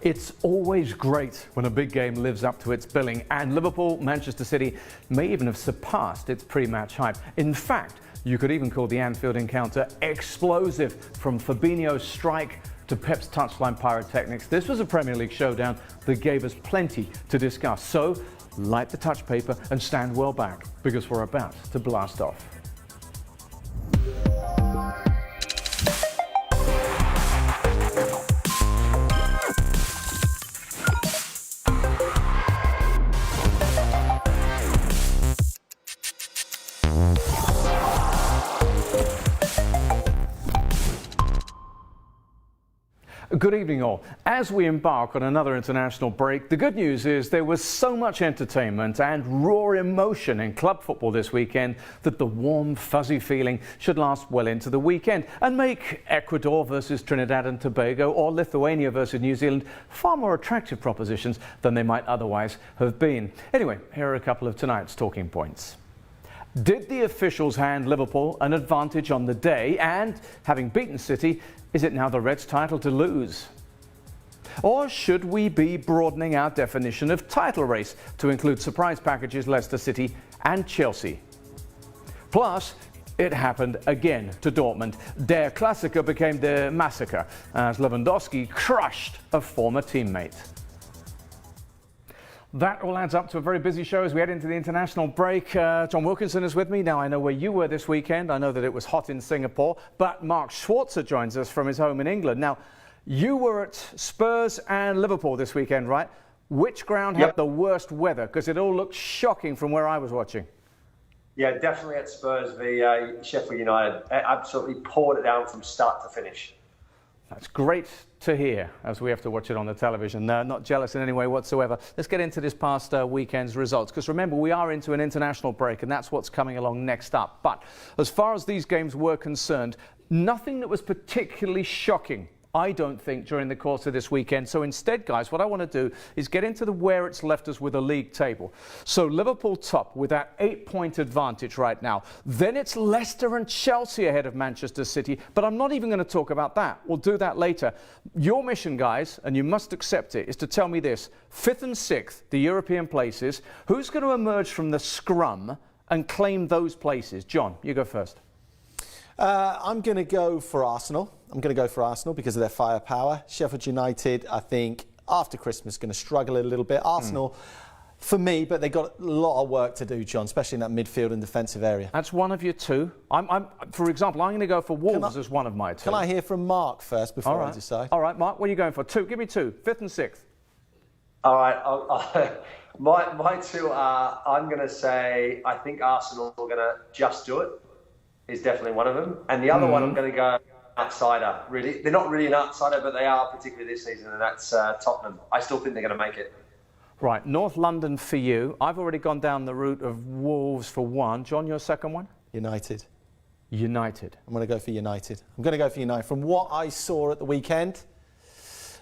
It's always great when a big game lives up to its billing, and Liverpool-Manchester City may even have surpassed its pre-match hype. In fact, you could even call the Anfield encounter explosive, from Fabinho's strike to Pep's touchline pyrotechnics. This was a Premier League showdown that gave us plenty to discuss. So, light the touch paper and stand well back, because we're about to blast off. Good evening all. As we embark on another international break, the good news is there was so much entertainment and raw emotion in club football this weekend that the warm, fuzzy feeling should last well into the weekend and make Ecuador versus Trinidad and Tobago or Lithuania versus New Zealand far more attractive propositions than they might otherwise have been. Anyway, here are a couple of tonight's talking points. Did the officials hand Liverpool an advantage on the day, and having beaten City, is it now the Reds' title to lose? Or should we be broadening our definition of title race to include surprise packages Leicester City and Chelsea? Plus, it happened again to Dortmund. Der Klassiker became the massacre as Lewandowski crushed a former teammate. That all adds up to a very busy show as we head into the international break. John Wilkinson is with me. Now, I know where you were this weekend. I know that it was hot in Singapore, but Mark Schwarzer joins us from his home in England. Now, you were at Spurs and Liverpool this weekend, right? Which ground had the worst weather? Because it all looked shocking from where I was watching. Yeah, definitely at Spurs v Sheffield United. It absolutely poured it down from start to finish. That's great to hear, as we have to watch it on the television. Not jealous in any way whatsoever. Let's get into this past weekend's results, because remember, we are into an international break, and that's what's coming along next up. But as far as these games were concerned, nothing that was particularly shocking, I don't think, during the course of this weekend. So instead, guys, what I want to do is get into where it's left us with a league table. So Liverpool top with that 8-point advantage right now. Then it's Leicester and Chelsea ahead of Manchester City. But I'm not even going to talk about that. We'll do that later. Your mission, guys, and you must accept it, is to tell me this. 5th and 6th, the European places. Who's going to emerge from the scrum and claim those places? John, you go first. I'm going to go for Arsenal. I'm going to go for Arsenal because of their firepower. Sheffield United, I think, after Christmas, going to struggle a little bit. Arsenal, for me, but they've got a lot of work to do, John, especially in that midfield and defensive area. That's one of your two. For example, I'm going to go for Wolves as one of my two. Can I hear from Mark first before I decide? All right, Mark, what are you going for? Two. Give me two. 5th and 6th. All right. My two are, I'm going to say, I think Arsenal are going to just do it. Is definitely one of them. And the other one, I'm going to go outsider, really. They're not really an outsider, but they are, particularly this season, and that's Tottenham. I still think they're going to make it. Right, North London for you. I've already gone down the route of Wolves for one. John, your second one? United. United. I'm going to go for United. From what I saw at the weekend,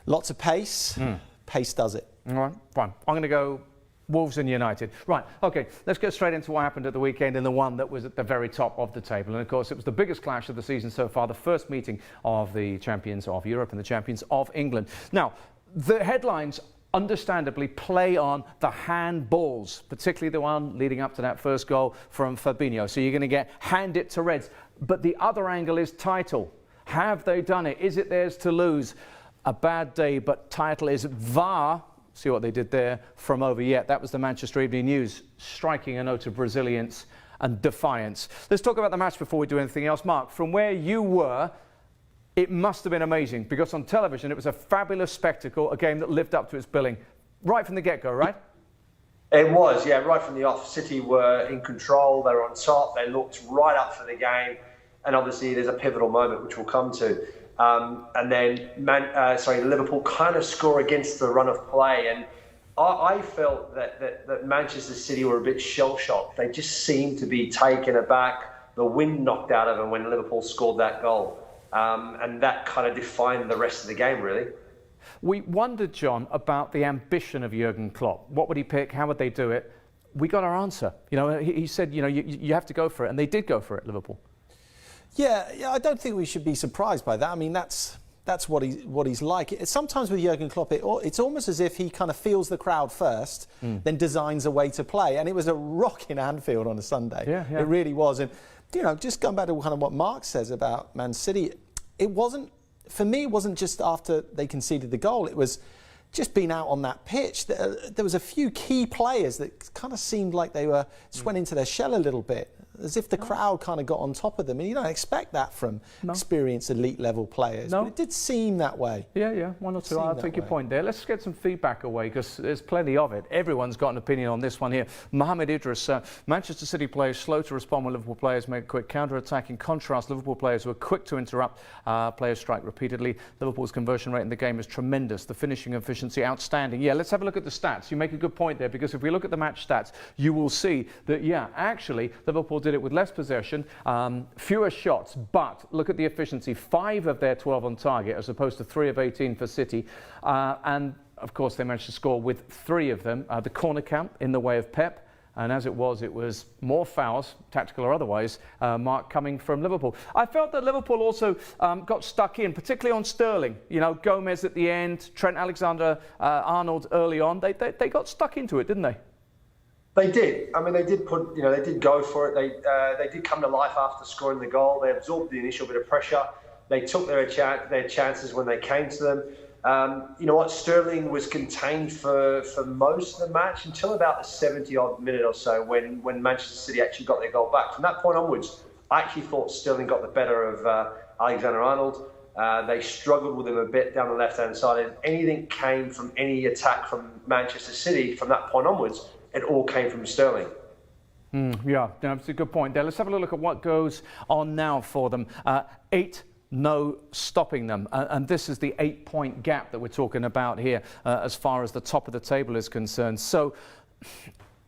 lots of pace. Pace does it. All right, fine. I'm going to go Wolves and United. Right, okay, let's get straight into what happened at the weekend in the one that was at the very top of the table. And of course, it was the biggest clash of the season so far, the first meeting of the champions of Europe and the champions of England. Now, the headlines understandably play on the handballs, particularly the one leading up to that first goal from Fabinho. So you're going to get hand it to Reds. But the other angle is title. Have they done it? Is it theirs to lose? A bad day, but title is VAR. See what they did there from over yet. That was the Manchester Evening News, striking a note of resilience and defiance. Let's talk about the match before we do anything else. Mark, from where you were, it must have been amazing, because on television it was a fabulous spectacle, a game that lived up to its billing right from the get-go, right? It was, yeah, right from the off. City were in control, they were on top, they looked right up for the game, and obviously there's a pivotal moment which we'll come to. And then Liverpool kind of score against the run of play. And I felt that Manchester City were a bit shell-shocked. They just seemed to be taken aback. The wind knocked out of them when Liverpool scored that goal. And that kind of defined the rest of the game, really. We wondered, John, about the ambition of Jurgen Klopp. What would he pick? How would they do it? We got our answer. You know, he said, you know, you have to go for it. And they did go for it, Liverpool. Yeah, I don't think we should be surprised by that. I mean, that's that's what he's like. Sometimes with Jurgen Klopp, it's almost as if he kind of feels the crowd first, then designs a way to play. And it was a rocking Anfield on a Sunday. It really was. And just going back to kind of what Mark says about Man City, it wasn't, for me, it wasn't just after they conceded the goal. It was just being out on that pitch. There was a few key players that kind of seemed like they just went into their shell a little bit, as if the crowd kind of got on top of them. And you don't expect that from experienced elite level players. But it did seem that way. Yeah, one or two. I'll take your point there. Let's get some feedback away, because there's plenty of it. Everyone's got an opinion on this one here. Mohamed Idris, Manchester City players slow to respond when Liverpool players make a quick counter-attack. In contrast, Liverpool players were quick to interrupt players' strike repeatedly. Liverpool's conversion rate in the game is tremendous. The finishing efficiency, outstanding. Yeah, let's have a look at the stats. You make a good point there, because if we look at the match stats, you will see that, actually, Liverpool did it with less possession, fewer shots, but look at the efficiency. 5 of their 12 on target, as opposed to 3 of 18 for City. And, of course, they managed to score with 3 of them. The corner count in the way of Pep. And as it was more fouls, tactical or otherwise, Mark, coming from Liverpool. I felt that Liverpool also got stuck in, particularly on Sterling. Gomez at the end, Trent Alexander-Arnold early on. They got stuck into it, didn't they? They did. I mean, they did they did go for it. They did come to life after scoring the goal. They absorbed the initial bit of pressure. They took their chances when they came to them. You know what? Sterling was contained for most of the match until about the 70-odd minute or so when Manchester City actually got their goal back. From that point onwards, I actually thought Sterling got the better of Alexander-Arnold. They struggled with him a bit down the left-hand side. And anything came from any attack from Manchester City from that point onwards, it all came from Sterling. That's a good point there. Let's have a look at what goes on now for them. 8 no stopping them. And this is the 8-point gap that we're talking about here as far as the top of the table is concerned. So,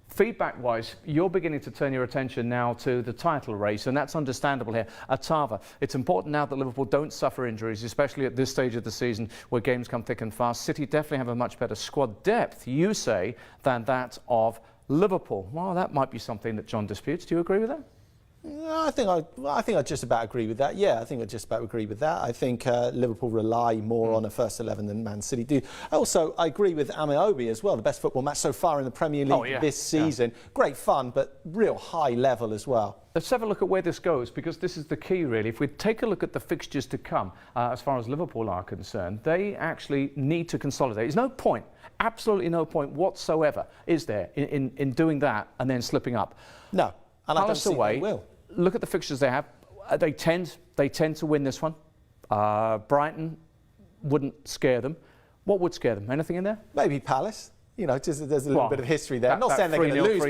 feedback-wise, you're beginning to turn your attention now to the title race, and that's understandable here. Atava, it's important now that Liverpool don't suffer injuries, especially at this stage of the season where games come thick and fast. City definitely have a much better squad depth, you say, than that of Liverpool. Well, that might be something that John disputes. Do you agree with that? I think I just about agree with that. Yeah, I think I just about agree with that. I think Liverpool rely more on a first 11 than Man City do. Also, I agree with Ameobi as well. The best football match so far in the Premier League this season. Great fun, but real high level as well. Let's have a look at where this goes, because this is the key, really. If we take a look at the fixtures to come, as far as Liverpool are concerned, they actually need to consolidate. There's no point, absolutely no point whatsoever, is there, in doing that and then slipping up. No, and I don't think they will. Look at the fixtures they have. They tend to win this one. Brighton wouldn't scare them. What would scare them? Anything in there? Maybe Palace. There's a little bit of history there. I'm not saying they're going to lose,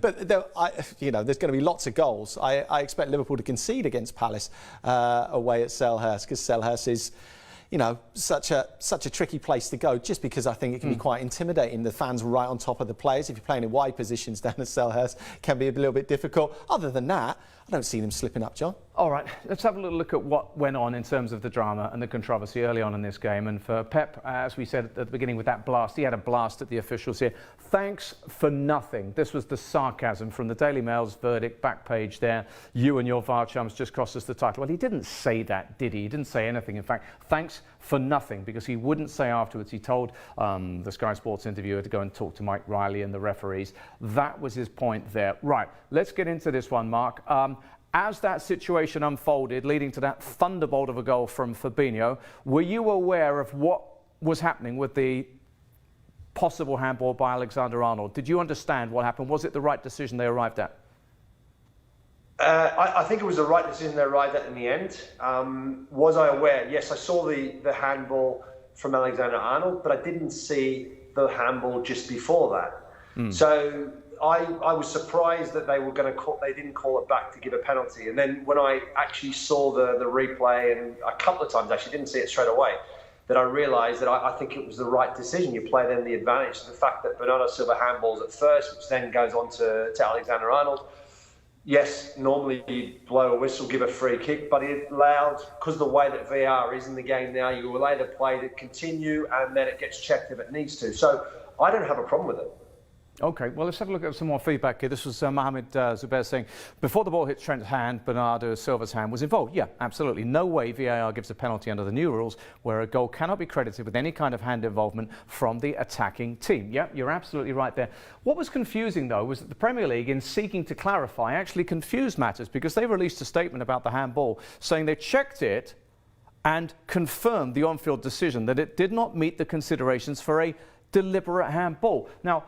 but there's going to be lots of goals. I expect Liverpool to concede against Palace away at Selhurst, because Selhurst is, such a tricky place to go, just because I think it can be quite intimidating. The fans right on top of the players. If you're playing in wide positions down at Selhurst, it can be a little bit difficult. Other than that, I don't see them slipping up, John. All right, let's have a little look at what went on in terms of the drama and the controversy early on in this game. And for Pep, as we said at the beginning with that blast, he had a blast at the officials here. Thanks for nothing. This was the sarcasm from the Daily Mail's verdict back page there. You and your VAR chums just cost us the title. Well, he didn't say that, did he? He didn't say anything. In fact, thanks for nothing, because he wouldn't say afterwards. He told the Sky Sports interviewer to go and talk to Mike Riley and the referees. That was his point there. Right, let's get into this one, Mark. As that situation unfolded, leading to that thunderbolt of a goal from Fabinho, were you aware of what was happening with the possible handball by Alexander-Arnold? Did you understand what happened? Was it the right decision they arrived at? I think it was the right decision they arrived at in the end. Was I aware? Yes, I saw the handball from Alexander-Arnold, but I didn't see the handball just before that. So I was surprised that they were going to they didn't call it back to give a penalty. And then when I actually saw the replay, and a couple of times actually, didn't see it straight away, that I realised that I think it was the right decision. You play then the advantage of the fact that Bernardo Silva handballs at first, which then goes on to Alexander-Arnold. Yes, normally you blow a whistle, give a free kick, but it allowed, because the way that VAR is in the game now, you allow the play to continue and then it gets checked if it needs to. So I don't have a problem with it. Okay, well, let's have a look at some more feedback here. This was Mohamed Zubair saying, before the ball hit Trent's hand, Bernardo Silva's hand was involved. Yeah, absolutely. No way VAR gives a penalty under the new rules where a goal cannot be credited with any kind of hand involvement from the attacking team. Yeah, you're absolutely right there. What was confusing, though, was that the Premier League, in seeking to clarify, actually confused matters because they released a statement about the handball saying they checked it and confirmed the on-field decision that it did not meet the considerations for a deliberate handball. Now,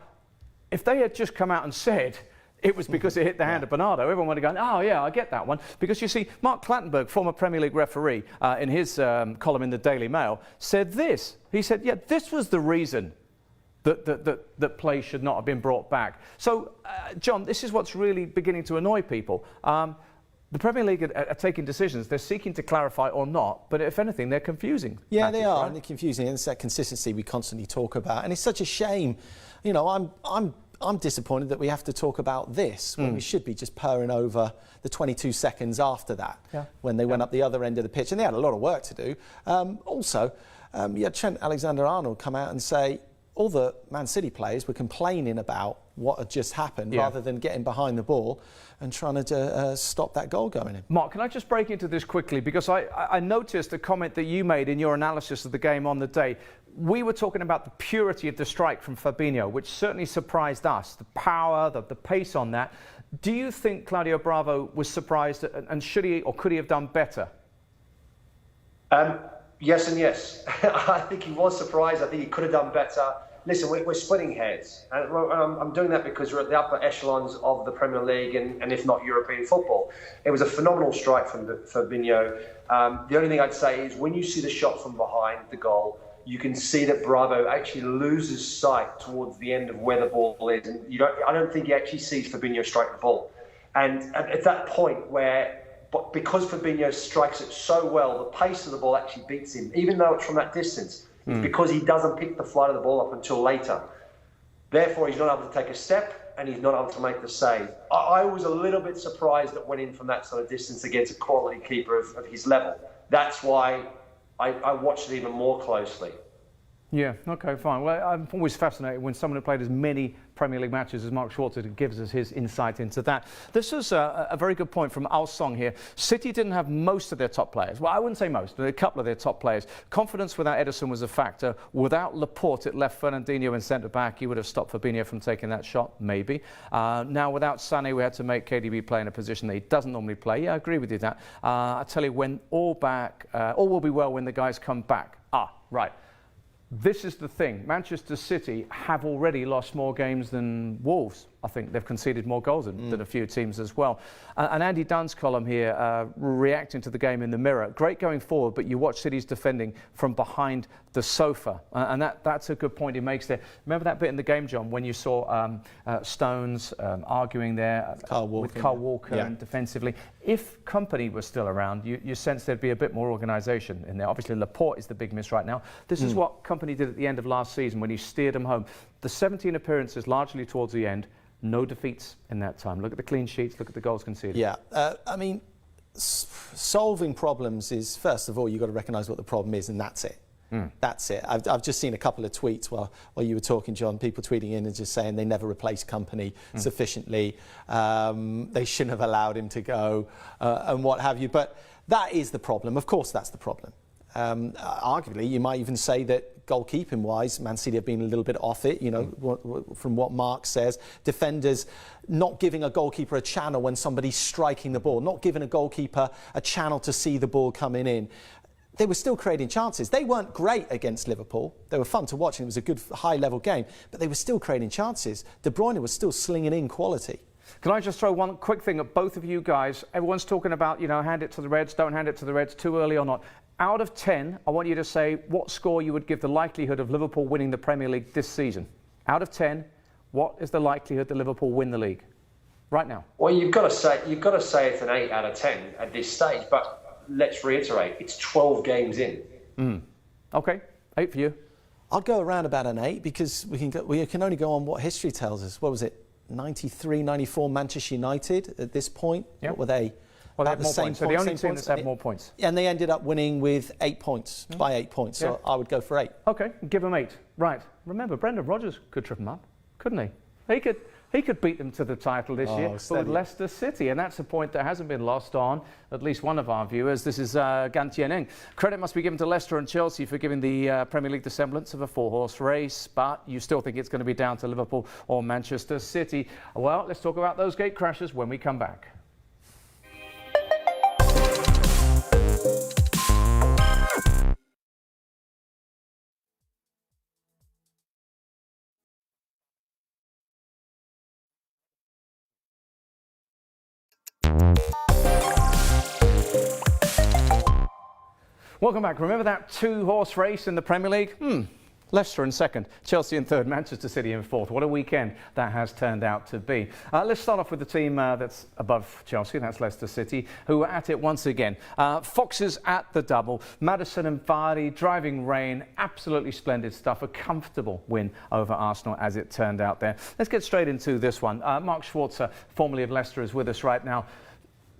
if they had just come out and said it was because it hit the hand of Bernardo, everyone would have gone, oh yeah, I get that one. Because you see, Mark Clattenburg, former Premier League referee, in his column in the Daily Mail, said this. He said, yeah, this was the reason that play should not have been brought back. So, John, this is what's really beginning to annoy people. The Premier League are taking decisions. They're seeking to clarify or not, but if anything, they're confusing. Yeah, they are, right? and they're confusing. And it's that consistency we constantly talk about, and it's such a shame. You know, I'm disappointed that we have to talk about this when we should be just purring over the 22 seconds after that, when they went up the other end of the pitch, and they had a lot of work to do. Also, you had Trent Alexander-Arnold come out and say all the Man City players were complaining about what had just happened rather than getting behind the ball and trying to stop that goal going in. Mark, can I just break into this quickly? Because I noticed a comment that you made in your analysis of the game on the day. We were talking about the purity of the strike from Fabinho, which certainly surprised us. The power, the pace on that. Do you think Claudio Bravo was surprised, and should he or could he have done better? Yes and yes. I think he was surprised. I think he could have done better. Listen, we're splitting hairs. And I'm doing that because we're at the upper echelons of the Premier League and if not European football. It was a phenomenal strike from Fabinho. The only thing I'd say is when you see the shot from behind the goal, you can see that Bravo actually loses sight towards the end of where the ball is. And I don't think he actually sees Fabinho strike the ball. And at that point where, because Fabinho strikes it so well, the pace of the ball actually beats him, even though it's from that distance. It's because he doesn't pick the flight of the ball up until later. Therefore, he's not able to take a step and he's not able to make the save. I was a little bit surprised that went in from that sort of distance against a quality keeper of his level. That's why I watched it even more closely. Yeah, okay, fine. Well, I'm always fascinated when someone who played as many Premier League matches as Mark Schwarzer gives us his insight into that. This is a very good point from Al Song here. City didn't have most of their top players. Well, I wouldn't say most, but a couple of their top players. Confidence without Ederson was a factor. Without Laporte, it left Fernandinho in centre-back. He would have stopped Fabinho from taking that shot, maybe. Now, without Sané, we had to make KDB play in a position that he doesn't normally play. Yeah, I agree with you that. I tell you, when all will be well when the guys come back. Right. This is the thing. Manchester City have already lost more games than Wolves. I think they've conceded more goals than a few teams as well. And Andy Dunn's column here, reacting to the game in the Mirror. Great going forward, but you watch City's defending from behind the sofa. And that's a good point he makes there. Remember that bit in the game, John, when you saw Stones arguing there with Carl Walker and defensively. If Company was still around, you sense there'd be a bit more organisation in there. Obviously, Laporte is the big miss right now. This is what Company did at the end of last season when he steered them home. The 17 appearances largely towards the end. No defeats in that time. Look at the clean sheets, look at the goals conceded. Yeah, I mean, solving problems is, first of all, you've got to recognise what the problem is, and that's it. That's it. I've just seen a couple of tweets while you were talking, John, people tweeting in and just saying they never replaced Company sufficiently. They shouldn't have allowed him to go and what have you. But that is the problem. Of course, that's the problem. Arguably, you might even say that goalkeeping-wise, Man City have been a little bit off it, you know, from what Mark says. Defenders not giving a goalkeeper a channel when somebody's striking the ball, not giving a goalkeeper a channel to see the ball coming in. They were still creating chances. They weren't great against Liverpool. They were fun to watch, and it was a good high-level game, but they were still creating chances. De Bruyne was still slinging in quality. Can I just throw one quick thing at both of you guys? Everyone's talking about, you know, hand it to the Reds, don't hand it to the Reds, too early or not. Out of 10, I want you to say what score you would give the likelihood of Liverpool winning the Premier League this season. Out of 10, what is the likelihood that Liverpool win the league right now? Well, you've got to say it's an 8 out of 10 at this stage, but let's reiterate, it's 12 games in. Okay, 8 for you. I'll go around about an 8 because we can only go on what history tells us. What was it? 93, 94 Manchester United at this point. Yep. What were they? Well, they had more points. So the only team that's had more points. And they ended up winning with 8 points, by 8 points. So I would go for 8. Okay, give them 8. Right. Remember, Brendan Rodgers could trip them up, couldn't he? He could beat them to the title this year, but with Leicester City, and that's a point that hasn't been lost on at least one of our viewers. This is Gan Tianeng. Credit must be given to Leicester and Chelsea for giving the Premier League the semblance of a 4-horse race, but you still think it's going to be down to Liverpool or Manchester City. Well, let's talk about those gate crashes when we come back. Welcome back. Remember that 2-horse race in the Premier League? Leicester in second, Chelsea in third, Manchester City in fourth. What a weekend that has turned out to be. Let's start off with the team that's above Chelsea, that's Leicester City, who are at it once again. Foxes at the double, Maddison and Vardy, driving rain, absolutely splendid stuff. A comfortable win over Arsenal as it turned out there. Let's get straight into this one. Mark Schwarzer, formerly of Leicester, is with us right now.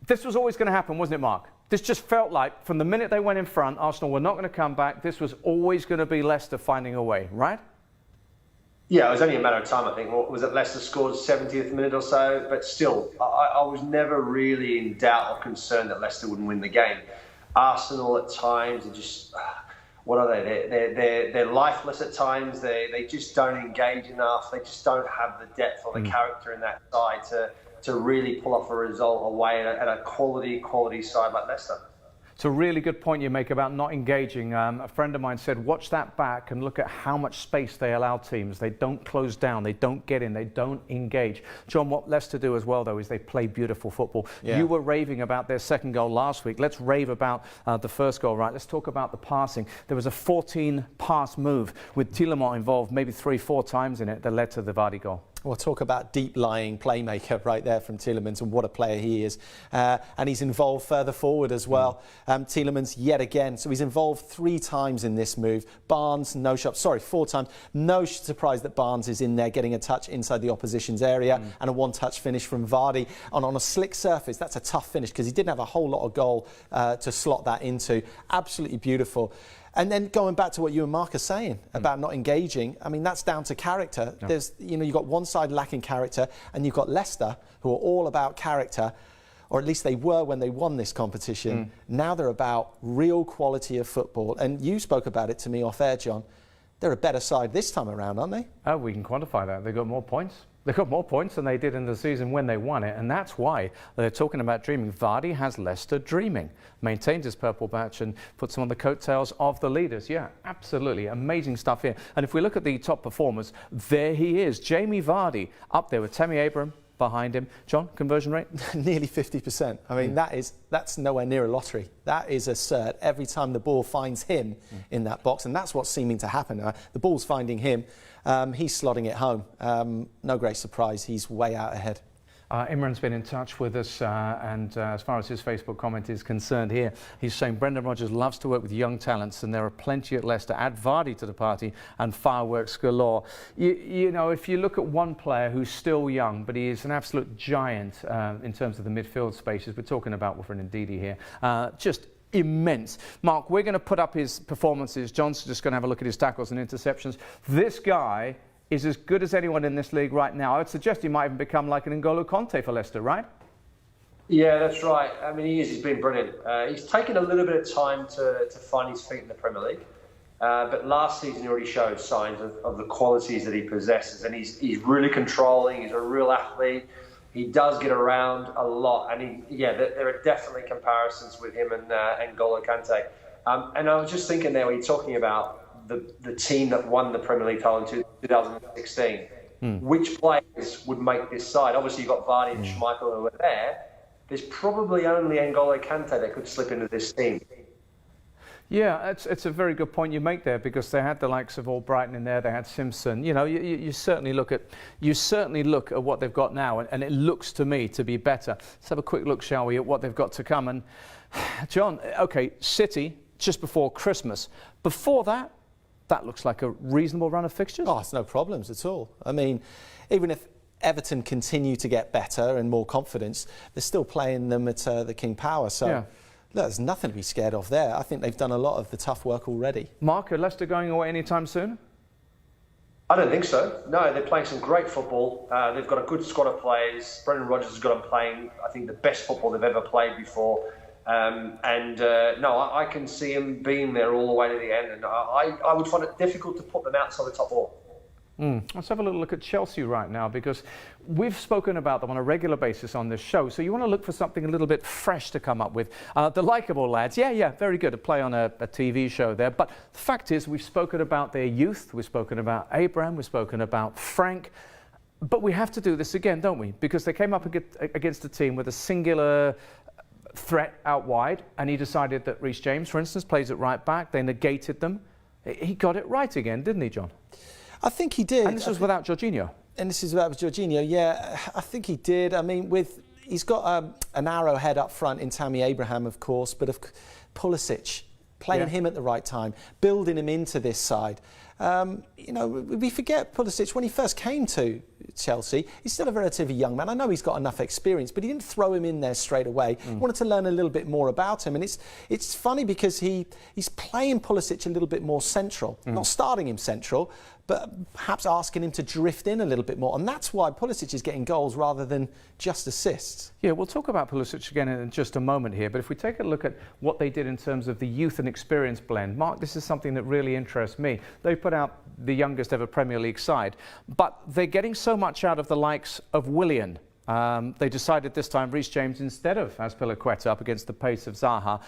This was always going to happen, wasn't it, Mark? This just felt like, from the minute they went in front, Arsenal were not going to come back. This was always going to be Leicester finding a way, right? Yeah, it was only a matter of time, I think. Was it Leicester scored 70th minute or so? But still, I was never really in doubt or concerned that Leicester wouldn't win the game. Arsenal at times are just, what are they? They're lifeless at times. They just don't engage enough. They just don't have the depth or the character in that side to really pull off a result away at a quality side like Leicester. It's a really good point you make about not engaging. A friend of mine said, watch that back and look at how much space they allow teams. They don't close down, they don't get in, they don't engage. John, what Leicester do as well, though, is they play beautiful football. Yeah. You were raving about their second goal last week. Let's rave about the first goal, right? Let's talk about the passing. There was a 14-pass move with Tielemans involved maybe 3-4 times in it that led to the Vardy goal. We'll talk about deep-lying playmaker right there from Tielemans, and what a player he is. And he's involved further forward as well. Tielemans yet again. So he's involved 3 times in this move. Barnes, no shot. Sorry, 4 times. No surprise that Barnes is in there getting a touch inside the opposition's area, and a one-touch finish from Vardy. And on a slick surface, that's a tough finish because he didn't have a whole lot of goal to slot that into. Absolutely beautiful. And then going back to what you and Mark are saying about not engaging, I mean, that's down to character. Yeah. There's, you've got one side lacking character, and you've got Leicester, who are all about character, or at least they were when they won this competition. Now they're about real quality of football. And you spoke about it to me off air, John. They're a better side this time around, aren't they? Oh, we can quantify that. They've got more points. They've got more points than they did in the season when they won it, and that's why they're talking about dreaming. Vardy has Leicester dreaming, maintains his purple patch and puts them on the coattails of the leaders. Yeah, absolutely. Amazing stuff here. And if we look at the top performers, there he is, Jamie Vardy, up there with Tammy Abraham behind him. John, conversion rate? Nearly 50%. I mean, that's nowhere near a lottery. That is a cert every time the ball finds him in that box, and that's what's seeming to happen. The ball's finding him. He's slotting it home. No great surprise. He's way out ahead. Imran's been in touch with us, and as far as his Facebook comment is concerned here, he's saying Brendan Rodgers loves to work with young talents, and there are plenty at Leicester. Add Vardy to the party and fireworks galore. You know, if you look at one player who's still young, but he is an absolute giant in terms of the midfield spaces, we're talking about Wilfred Ndidi here, just immense. Mark, we're going to put up his performances. John's just going to have a look at his tackles and interceptions. This guy is as good as anyone in this league right now. I would suggest he might even become like an N'Golo Conte for Leicester, right? Yeah, that's right. I mean, he's been brilliant. He's taken a little bit of time to find his feet in the Premier League. But last season he already showed signs of the qualities that he possesses. And he's really controlling. He's a real athlete. He does get around a lot. And there are definitely comparisons with him and N'Golo Kante. And I was just thinking there, when you're talking about the team that won the Premier League title in 2016, which players would make this side? Obviously, you've got Vardy and Schmeichel who are there. There's probably only N'Golo Kante that could slip into this team. Yeah, it's a very good point you make there, because they had the likes of Albrighton in there, they had Simpson. You know, you certainly look at what they've got now, and it looks to me to be better. Let's have a quick look, shall we, at what they've got to come. And John, okay, City just before Christmas. Before that, that looks like a reasonable run of fixtures. Oh, it's no problems at all. I mean, even if Everton continue to get better and more confidence, they're still playing them at the King Power. So look, there's nothing to be scared of there. I think they've done a lot of the tough work already. Mark, are Leicester going away anytime soon? I don't think so. No, they're playing some great football. They've got a good squad of players. Brendan Rodgers has got them playing, I think, the best football they've ever played before. No, I can see them being there all the way to the end. And I would find it difficult to put them outside the top four. Let's have a little look at Chelsea right now, because we've spoken about them on a regular basis on this show. So you want to look for something a little bit fresh to come up with. The likeable lads, yeah, very good to play on a TV show there. But the fact is, we've spoken about their youth. We've spoken about Abraham. We've spoken about Frank. But we have to do this again, don't we? Because they came up against a team with a singular threat out wide, and he decided that Reece James, for instance, plays at right back. They negated them. He got it right again, didn't he, John? I think he did. And this was without Jorginho. And this is without Jorginho, yeah. I think he did. I mean, he's got an arrowhead up front in Tammy Abraham, of course, but Pulisic, playing him at the right time, building him into this side. We forget Pulisic, when he first came to Chelsea, he's still a relatively young man. I know he's got enough experience, but he didn't throw him in there straight away. He wanted to learn a little bit more about him. And it's funny because he's playing Pulisic a little bit more central, not starting him central, but perhaps asking him to drift in a little bit more. And that's why Pulisic is getting goals rather than just assists. Yeah, we'll talk about Pulisic again in just a moment here. But if we take a look at what they did in terms of the youth and experience blend, Mark, this is something that really interests me. They put out the youngest ever Premier League side, but they're getting so much out of the likes of Willian. They decided this time Reece James instead of Azpilicueta up against the pace of Zaha.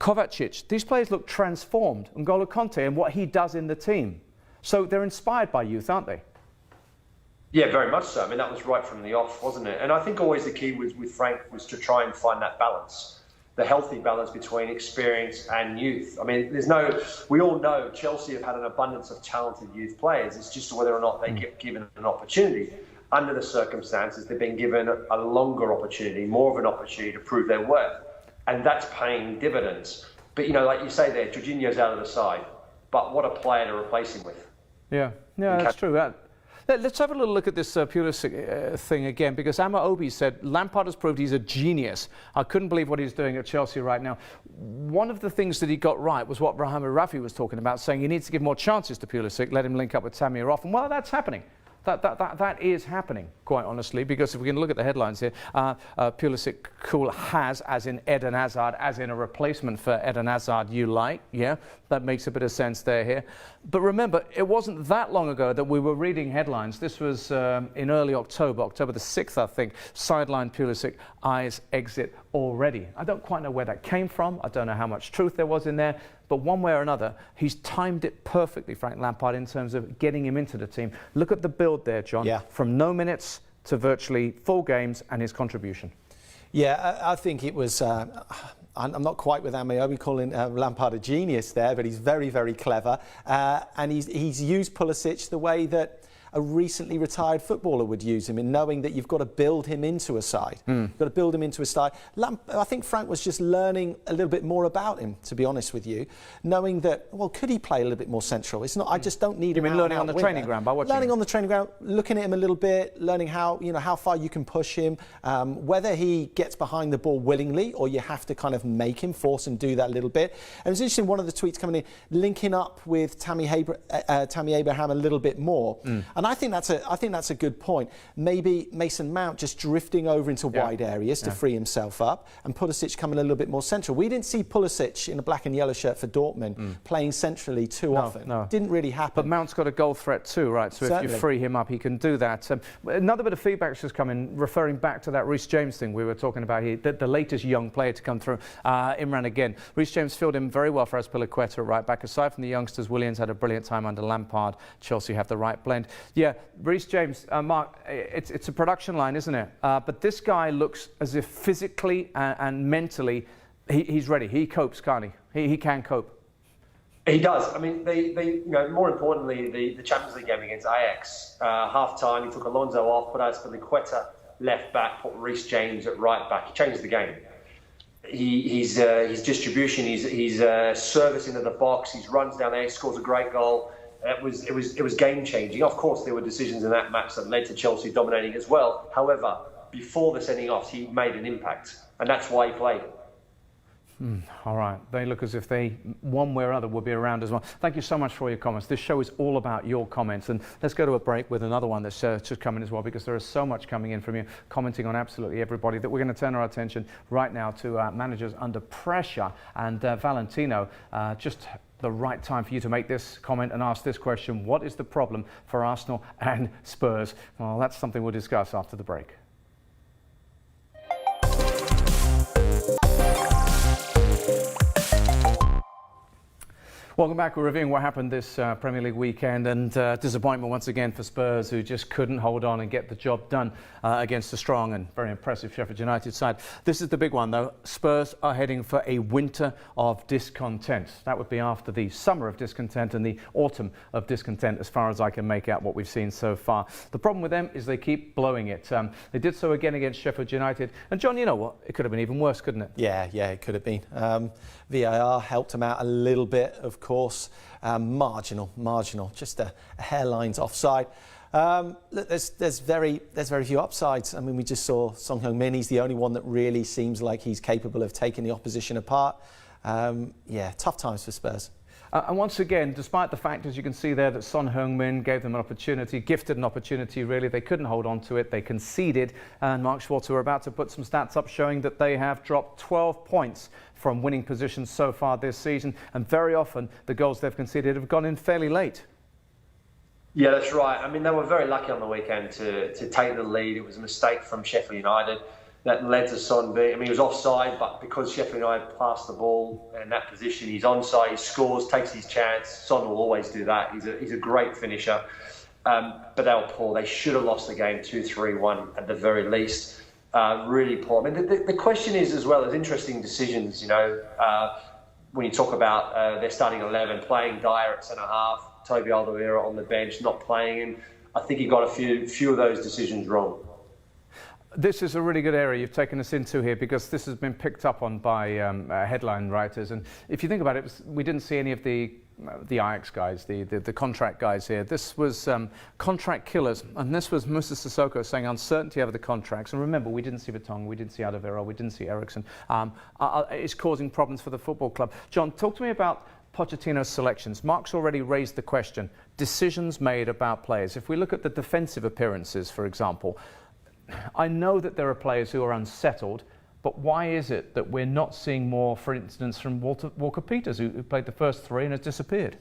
Kovacic, these players look transformed. N'Golo Kanté and what he does in the team. So they're inspired by youth, aren't they? Yeah, very much so. I mean, that was right from the off, wasn't it? And I think always the key with Frank was to try and find that balance, the healthy balance between experience and youth. I mean, we all know Chelsea have had an abundance of talented youth players. It's just whether or not they get given an opportunity. Under the circumstances, they've been given a longer opportunity, more of an opportunity to prove their worth. And that's paying dividends. But, like you say there, Jorginho's out of the side. But what a player to replace him with. Yeah, that's true. Let's have a little look at this Pulisic thing again, because Amma Obi said Lampard has proved he's a genius. I couldn't believe what he's doing at Chelsea right now. One of the things that he got right was what Brahim Rafi was talking about, saying he needs to give more chances to Pulisic, let him link up with Tammy often. Well, that's happening. That is happening, quite honestly, because if we can look at the headlines here, Pulisic has, as in Eden Hazard, as in a replacement for Eden Hazard you like. Yeah, that makes a bit of sense there here. But remember, it wasn't that long ago that we were reading headlines. This was in early October the 6th, I think. Sideline Pulisic, eyes exit already. I don't quite know where that came from. I don't know how much truth there was in there. But one way or another, he's timed it perfectly, Frank Lampard, in terms of getting him into the team. Look at the build there, John. Yeah. From no minutes to virtually full games and his contribution. Yeah, I think it was... I'm not quite with Ameobi calling Lampard a genius there, but he's very, very clever. And he's used Pulisic the way that a recently retired footballer would use him, in knowing that you've got to build him into a side. You've got to build him into a side. I think Frank was just learning a little bit more about him, to be honest with you, knowing that, well, could he play a little bit more central? It's not. I just don't need him. You mean learning on the training ground by watching? Learning on the training ground, looking at him a little bit, learning how far you can push him, whether he gets behind the ball willingly or you have to kind of make him force and do that a little bit. And it was interesting, one of the tweets coming in, linking up with Tammy Abraham a little bit more. And I think that's a good point. Maybe Mason Mount just drifting over into wide areas to free himself up, and Pulisic coming a little bit more central. We didn't see Pulisic in a black and yellow shirt for Dortmund playing centrally too often. No. Didn't really happen. But Mount's got a goal threat too, right? So certainly, if you free him up, he can do that. Another bit of feedback has come in, referring back to that Reece James thing we were talking about here, the latest young player to come through. Imran again. Reece James filled in very well for Azpilicueta right back. Aside from the youngsters, Williams had a brilliant time under Lampard. Chelsea have the right blend. Yeah, Reece James, Mark, it's a production line, isn't it? But this guy looks as if physically and mentally he's ready. He copes, can't he? He can cope. He does. I mean, more importantly, the Champions League game against Ajax, half time, he took Alonso off, put Azpilicueta left back, put Reece James at right back. He changed the game. His distribution, his service into the box, his runs down there, he scores a great goal. It was game changing. Of course, there were decisions in that match that led to Chelsea dominating as well. However, before the sending offs, he made an impact, and that's why he played. All right, they look as if they, one way or other, will be around as well. Thank you so much for all your comments. This show is all about your comments, and let's go to a break with another one that's just coming as well, because there is so much coming in from you, commenting on absolutely everybody, that we're going to turn our attention right now to managers under pressure. And Valentino, just the right time for you to make this comment and ask this question: what is the problem for Arsenal and Spurs? Well, that's something we'll discuss after the break. Welcome back. We're reviewing what happened this Premier League weekend, and disappointment once again for Spurs, who just couldn't hold on and get the job done against a strong and very impressive Sheffield United side. This is the big one, though. Spurs are heading for a winter of discontent. That would be after the summer of discontent and the autumn of discontent, as far as I can make out what we've seen so far. The problem with them is they keep blowing it. They did so again against Sheffield United. And John, you know what? It could have been even worse, couldn't it? Yeah, it could have been. VAR helped them out a little bit, of course. Marginal, just a hairline's offside. Look, there's very few upsides. I mean, we just saw Son Heung-min. He's the only one that really seems like he's capable of taking the opposition apart. Tough times for Spurs. And once again, despite the fact, as you can see there, that Son Heung-min gave them an opportunity, gifted an opportunity really, they couldn't hold on to it, they conceded, and Mark Schwarzer are about to put some stats up showing that they have dropped 12 points from winning positions so far this season, and very often the goals they've conceded have gone in fairly late. Yeah, that's right. I mean, they were very lucky on the weekend to take the lead. It was a mistake from Sheffield United that led to Son being, I mean, he was offside, but because Sheffield United passed the ball in that position, he's onside, he scores, takes his chance. Son will always do that. He's a great finisher. But they were poor. They should have lost the game 2-3-1 at the very least. Really poor. I mean, the question is as well, as interesting decisions, you know, when you talk about their starting 11, playing Dyer at centre-half, Toby Alderweireld on the bench, not playing him. I think he got a few of those decisions wrong. This is a really good area you've taken us into here, because this has been picked up on by headline writers. And if you think about it, we didn't see any of the Ajax guys, the contract guys here. This was contract killers, and this was Moussa Sissoko saying uncertainty over the contracts. And remember, we didn't see Vertonghen, we didn't see Alderweireld, we didn't see Eriksen. It's causing problems for the football club. John, talk to me about Pochettino's selections. Mark's already raised the question. Decisions made about players. If we look at the defensive appearances, for example, I know that there are players who are unsettled, but why is it that we're not seeing more, for instance, from Walker-Peters, who played the first three and has disappeared?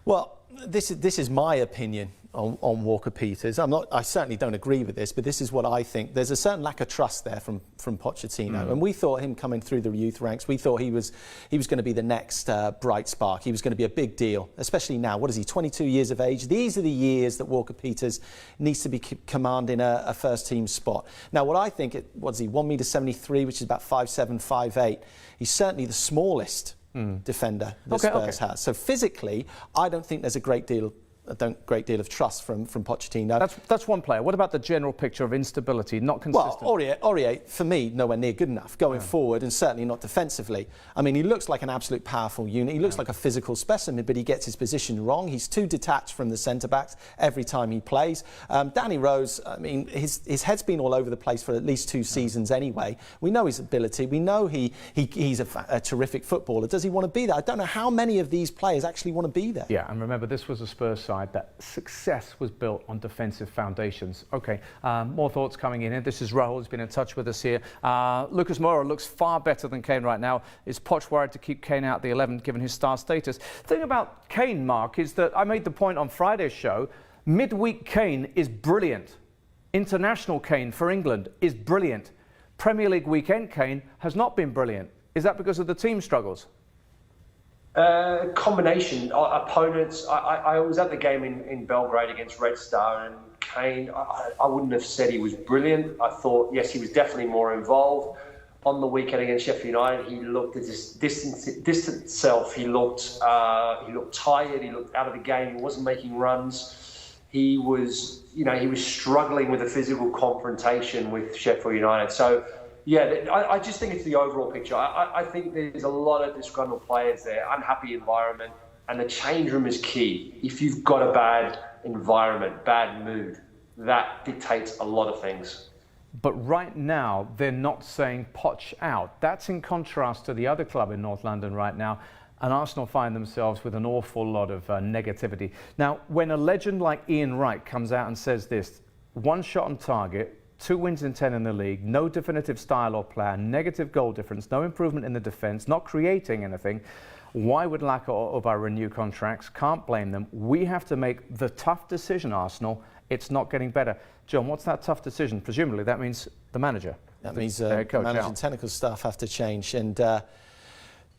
Well, this is my opinion on Walker-Peters. I certainly don't agree with this, but this is what I think. There's a certain lack of trust there from Pochettino, and we thought him coming through the youth ranks, we thought he was going to be the next bright spark. He was going to be a big deal, especially now. What is he, 22 years of age? These are the years that Walker-Peters needs to be commanding a first team spot. Now, what I think, what is he, 1.73 m, which is about 5'7", 5'8". He's certainly the smallest defender that Spurs has. So physically, I don't think there's a great deal of trust from Pochettino. That's one player. What about the general picture of instability, not consistent? Well, Aurier, for me, nowhere near good enough going forward, and certainly not defensively. I mean, he looks like an absolute powerful unit. He looks like a physical specimen, but he gets his position wrong. He's too detached from the centre-backs every time he plays. Danny Rose, I mean, his head's been all over the place for at least 2 seasons anyway. We know his ability. We know he's a terrific footballer. Does he want to be there? I don't know how many of these players actually want to be there. Yeah, and remember, this was a Spurs side that success was built on defensive foundations. More thoughts coming in. This is Rahul, who's been in touch with us here. Lucas Moura looks far better than Kane right now. Is Poch worried to keep Kane out the 11 given his star status? The thing about Kane, Mark, is that I made the point on Friday's show, midweek Kane is brilliant. International Kane for England is brilliant. Premier League weekend Kane has not been brilliant. Is that because of the team struggles? Combination opponents. I was at the game in Belgrade against Red Star, and Kane, I wouldn't have said he was brilliant. I thought, yes, he was definitely more involved. On the weekend against Sheffield United, he looked at his distant self. He looked tired. He looked out of the game. He wasn't making runs. He was struggling with a physical confrontation with Sheffield United. So, yeah, I just think it's the overall picture. I think there's a lot of disgruntled players there, unhappy environment, and the change room is key. If you've got a bad environment, bad mood, that dictates a lot of things. But right now, they're not saying Poch out. That's in contrast to the other club in North London right now. And Arsenal find themselves with an awful lot of negativity. Now, when a legend like Ian Wright comes out and says this, 1 shot on target, 2 wins in 10 in the league, no definitive style or plan, negative goal difference, no improvement in the defence, not creating anything, why would Laka or Oba renew contracts? Can't blame them. We have to make the tough decision, Arsenal. It's not getting better. John, what's that tough decision? Presumably that means the manager. That means managing technical staff have to change. And,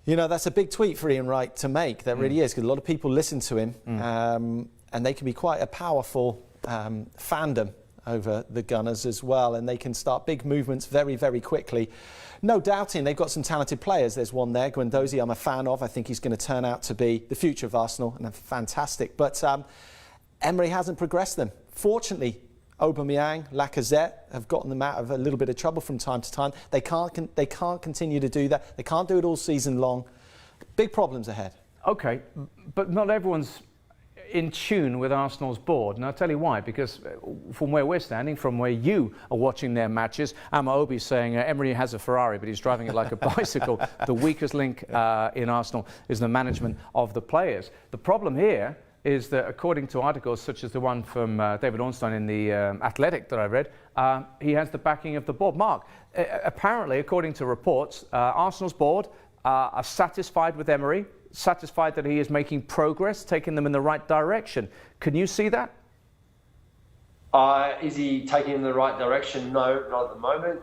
you know, that's a big tweet for Ian Wright to make. That really is, because a lot of people listen to him. And they can be quite a powerful fandom over the Gunners as well. And they can start big movements very, very quickly. No doubting they've got some talented players. There's one there, Guendouzi, I'm a fan of. I think he's going to turn out to be the future of Arsenal, and fantastic. But Emery hasn't progressed them. Fortunately, Aubameyang, Lacazette have gotten them out of a little bit of trouble from time to time. They can't continue to do that. They can't do it all season long. Big problems ahead. Okay, but not everyone's in tune with Arsenal's board, and I'll tell you why. Because from where we're standing, from where you are watching their matches, Amaobi's saying Emery has a Ferrari, but he's driving it like a bicycle. The weakest link in Arsenal is the management of the players. The problem here is that, according to articles such as the one from David Ornstein in the Athletic that I read, he has the backing of the board. Mark, apparently, according to reports, Arsenal's board are satisfied with Emery, satisfied that he is making progress, taking them in the right direction. Can you see that? Is he taking in the right direction? No, not at the moment.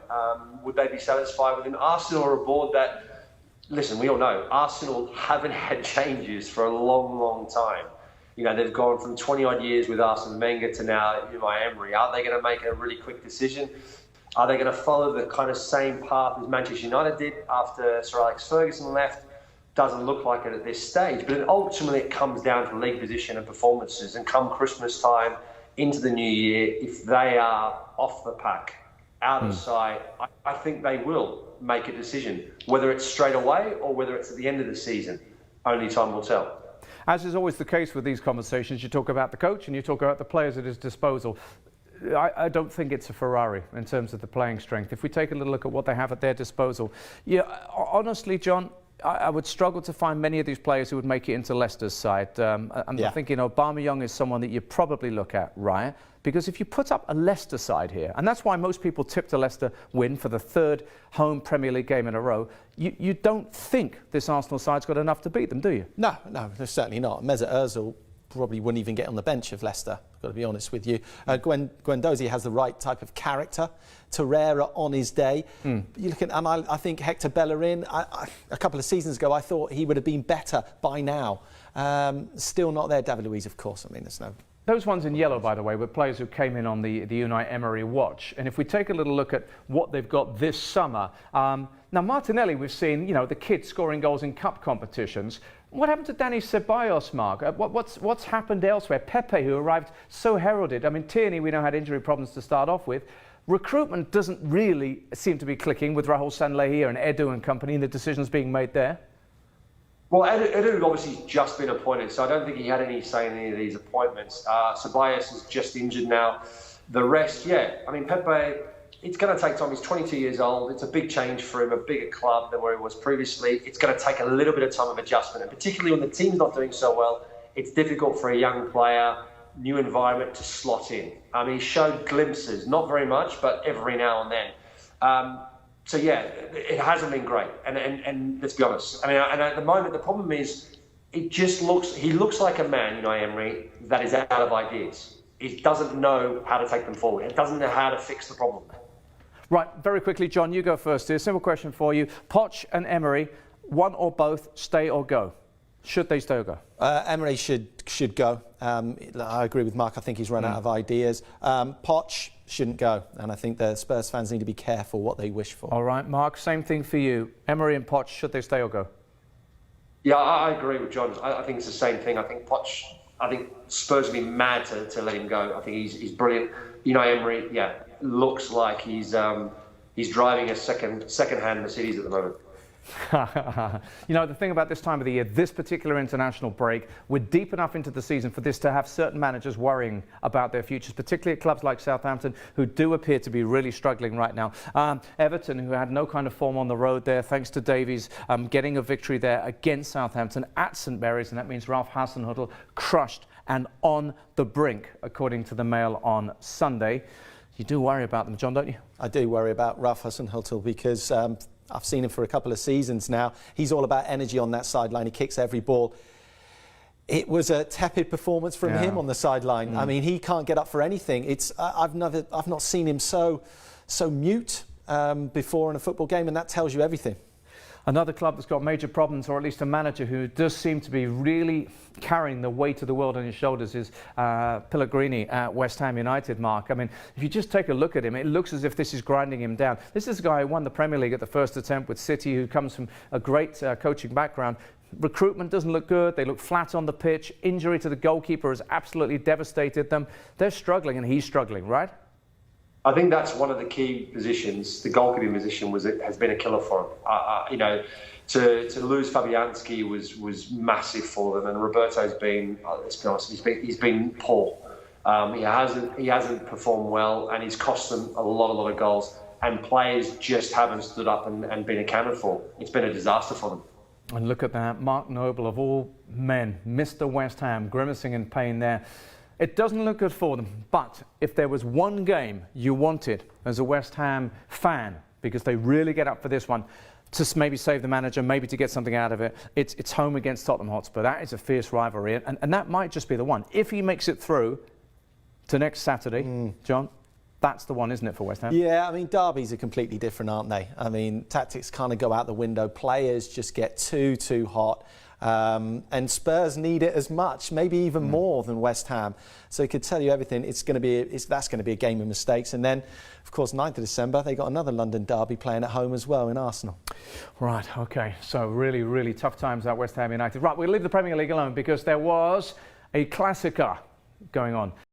Would they be satisfied with him? Arsenal are a board that, listen, we all know, Arsenal haven't had changes for a long, long time. You know, they've gone from 20-odd years with Arsene Wenger to now Unai Emery. Are they going to make a really quick decision? Are they going to follow the kind of same path as Manchester United did after Sir Alex Ferguson left? Doesn't look like it at this stage. But ultimately, it comes down to league position and performances. And come Christmas time, into the new year, if they are off the pack, out of sight, I think they will make a decision. Whether it's straight away or whether it's at the end of the season, only time will tell. As is always the case with these conversations, you talk about the coach and you talk about the players at his disposal. I don't think it's a Ferrari in terms of the playing strength. If we take a little look at what they have at their disposal, yeah, honestly, John, I would struggle to find many of these players who would make it into Leicester's side. I'm thinking Aubameyang is someone that you probably look at, right? Because if you put up a Leicester side here, and that's why most people tipped a Leicester win for the 3rd home Premier League game in a row, you don't think this Arsenal side's got enough to beat them, do you? No, certainly not. Mesut Ozil probably wouldn't even get on the bench of Leicester, I've got to be honest with you. Guendouzi has the right type of character. Torreira on his day. You look at, and I think Hector Bellerin, a couple of seasons ago, I thought he would have been better by now. Still not there. David Luiz, of course. I mean, there's no... Those ones in yellow, by the way, were players who came in on the Unai Emery watch. And if we take a little look at what they've got this summer, now Martinelli, we've seen, you know, the kid scoring goals in cup competitions. What happened to Dani Ceballos, Mark? What's happened elsewhere? Pepe, who arrived so heralded. I mean, Tierney, we know, had injury problems to start off with. Recruitment doesn't really seem to be clicking with Raul Sanlehia and Edu and company, and the decisions being made there. Well, Edu obviously just been appointed, so I don't think he had any say in any of these appointments. Ceballos is just injured now. The rest, yeah. I mean, Pepe, it's going to take time. He's 22 years old. It's a big change for him, a bigger club than where he was previously. It's going to take a little bit of time of adjustment, and particularly when the team's not doing so well, it's difficult for a young player, new environment, to slot in. I mean, he showed glimpses, not very much, but every now and then. So yeah, it hasn't been great, and let's be honest. I mean, and at the moment, the problem is, he looks like a man, Unai Emery, that is out of ideas. He doesn't know how to take them forward. He doesn't know how to fix the problem. Right, very quickly, John, you go first here. Simple question for you: Poch and Emery, one or both, stay or go? Should they stay or go? Emery should go. I agree with Mark. I think he's run out of ideas. Poch shouldn't go, and I think the Spurs fans need to be careful what they wish for. All right, Mark, same thing for you. Emery and Poch, should they stay or go? Yeah, I agree with John. I think it's the same thing. I think Spurs would be mad to let him go. I think he's brilliant. Emery, looks like he's driving a second-hand Mercedes at the moment. You know, the thing about this time of the year, this particular international break, we're deep enough into the season for this to have certain managers worrying about their futures, particularly at clubs like Southampton, who do appear to be really struggling right now. Everton, who had no kind of form on the road there, thanks to Davies getting a victory there against Southampton at St Mary's, and that means Ralph Hasenhüttl crushed and on the brink, according to the Mail on Sunday. You do worry about them, John, don't you? I do worry about Ralph Hasenhüttl because I've seen him for a couple of seasons now. He's all about energy on that sideline. He kicks every ball. It was a tepid performance from him on the sideline. I mean, he can't get up for anything. It's I've not seen him so mute before in a football game, and that tells you everything. Another club that's got major problems, or at least a manager who does seem to be really carrying the weight of the world on his shoulders, is Pellegrini at West Ham United, Mark. I mean, if you just take a look at him, it looks as if this is grinding him down. This is a guy who won the Premier League at the first attempt with City, who comes from a great coaching background. Recruitment doesn't look good. They look flat on the pitch. Injury to the goalkeeper has absolutely devastated them. They're struggling, and he's struggling, right? I think that's one of the key positions. The goalkeeping position has been a killer for him. You know, to lose Fabianski was massive for them, and Roberto's been, let's be honest, he's been poor. He hasn't performed well, and he's cost them a lot of goals. And players just haven't stood up and been accounted for. It's been a disaster for them. And look at that, Mark Noble of all men, Mr. West Ham, grimacing in pain there. It doesn't look good for them, but if there was one game you wanted as a West Ham fan, because they really get up for this one, to maybe save the manager, maybe to get something out of it, it's home against Tottenham Hotspur. That is a fierce rivalry, and that might just be the one. If he makes it through to next Saturday, John, that's the one, isn't it, for West Ham? Yeah, I mean, derbies are completely different, aren't they? I mean, tactics kind of go out the window. Players just get too hot. And Spurs need it as much, maybe even more than West Ham. So he could tell you everything. That's going to be a game of mistakes. And then, of course, 9th of December, they got another London derby playing at home as well in Arsenal. Right, OK. So really tough times at West Ham United. Right, we'll leave the Premier League alone because there was a Classica going on.